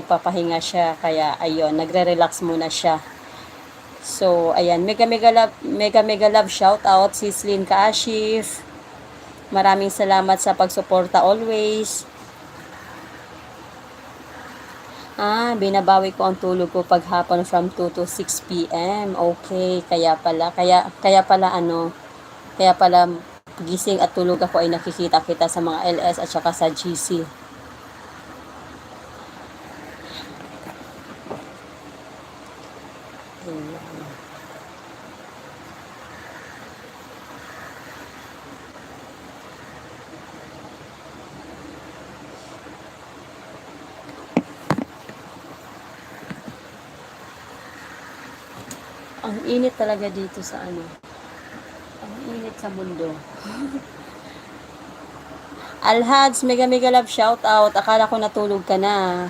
magpapahinga siya. Kaya, ayun, nagre-relax muna siya. So, ayan, mega love shout out si Slin Kaashif. Maraming salamat sa pagsuporta always. Binabawi ko ang tulog ko paghapon from 2 to 6 p.m. Okay, kaya pala gising at tulog ako ay nakikita kita sa mga LS at saka sa GC. Ang init talaga dito sa ano. Ang init sa mundo. Alhads, mega love shout out. Akala ko natulog ka na.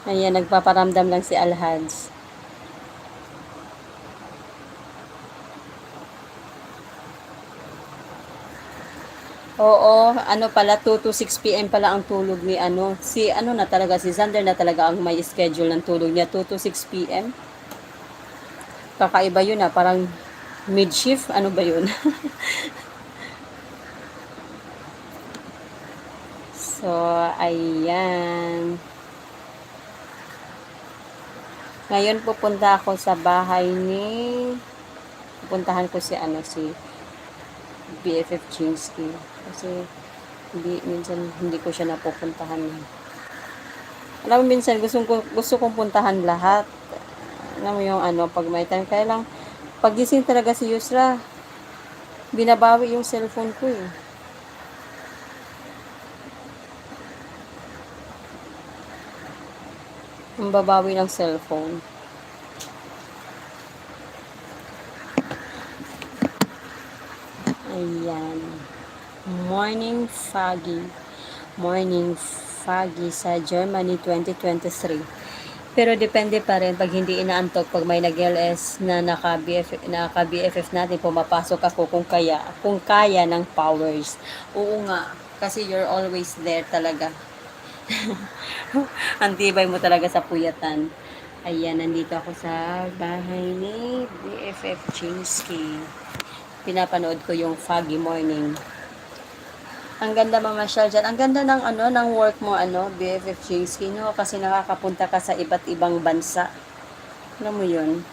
Ayan, nagpaparamdam lang si Alhads. Oo, ano pala, 2 to 6 p.m. pala ang tulog ni ano. Si ano na talaga, si Xander na talaga ang may schedule ng tulog niya, 2 to 6 p.m. Kakaiba yun parang mid-shift, ano ba yun? So, ayan. Ngayon pupunta ako sa bahay pupuntahan ko si BFF Chinsky. Kasi minsan hindi ko siya napupuntahan. Alam mo, minsan gusto kong puntahan lahat. Alam mo yung pag may time. Kaya lang, pagising talaga si Yusra, binabawi yung cellphone ko eh. Ang babawi ng cellphone. Ayan. Morning foggy sa Germany 2023. Pero depende pa rin pag hindi inaantok, pag may nag-LS na naka-BFF natin, pumapasok ako kung kaya ng powers. Oo nga, kasi you're always there talaga. Ang tibay mo talaga sa puyatan. Ayan, nandito ako sa bahay ni BFF Chinsky. Pinapanood ko yung foggy morning. Ang ganda mamasyal dyan. Ang ganda ng work mo, BFF Chinsky, no? Kasi nakakapunta ka sa iba't ibang bansa. Alam mo yun?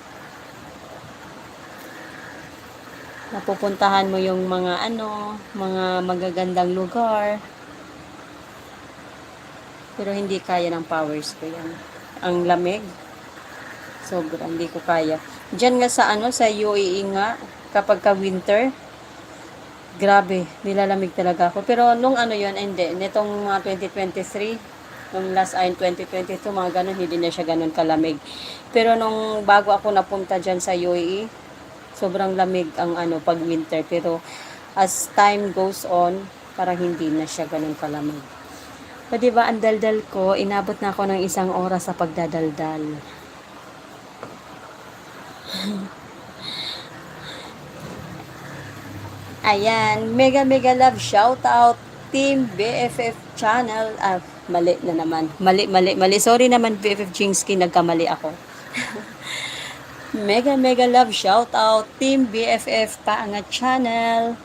Napupuntahan mo yung mga magagandang lugar. Pero hindi kaya ng powers ko yan. Ang lamig. Sobra, hindi ko kaya. Diyan nga sa UAE nga, kapag ka winter, grabe, nilalamig talaga ako. Pero nung hindi, nitong mga 2023, nung last ay 2022, mga ganun, hindi na siya ganun kalamig. Pero nung bago ako napunta dyan sa UAE, sobrang lamig ang pag winter. Pero as time goes on, parang hindi na siya ganun kalamig. So, diba, ang daldal ko, inabot na ako ng 1 oras sa pagdadaldal. Ayan, mega love shout out Team BFF channel. Mali na naman. Mali. Sorry naman BFF Chinsky, nagkamali ako. mega love shout out Team BFF Paangat channel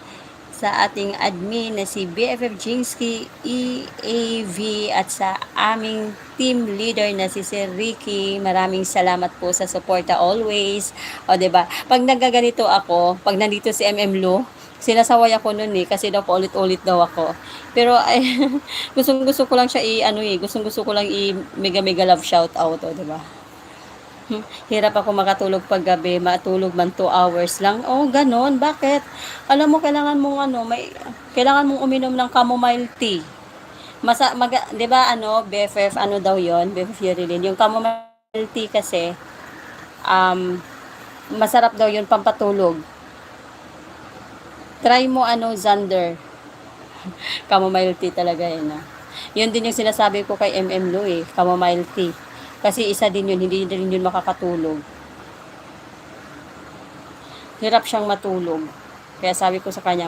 sa ating admin na si BFF Chinsky EAV at sa aming team leader na si Sir Ricky. Maraming salamat po sa suporta always. O, diba? Pag nagaganito ako, pag nandito si MM Lu, sinasaway ako nun kasi daw paulit-ulit daw ako. Pero ay gusto ko lang siya gusto ko lang mega love shout out, diba? Hirap ako makatulog pag gabi, matulog man 2 hours lang. Oh, ganon. Bakit? Alam mo, kailangan mong uminom ng chamomile tea. 'Di ba BFF daw 'yon? BFF Yerilyn. Yung chamomile tea kasi masarap daw 'yon pampatulog. Try mo Xander. Chamomile tea talaga yun. Yun din yung sinasabi ko kay MM Lu chamomile tea. Kasi isa din yun, hindi din yun makakatulog. hirap siyang matulog. Kaya sabi ko sa kanya,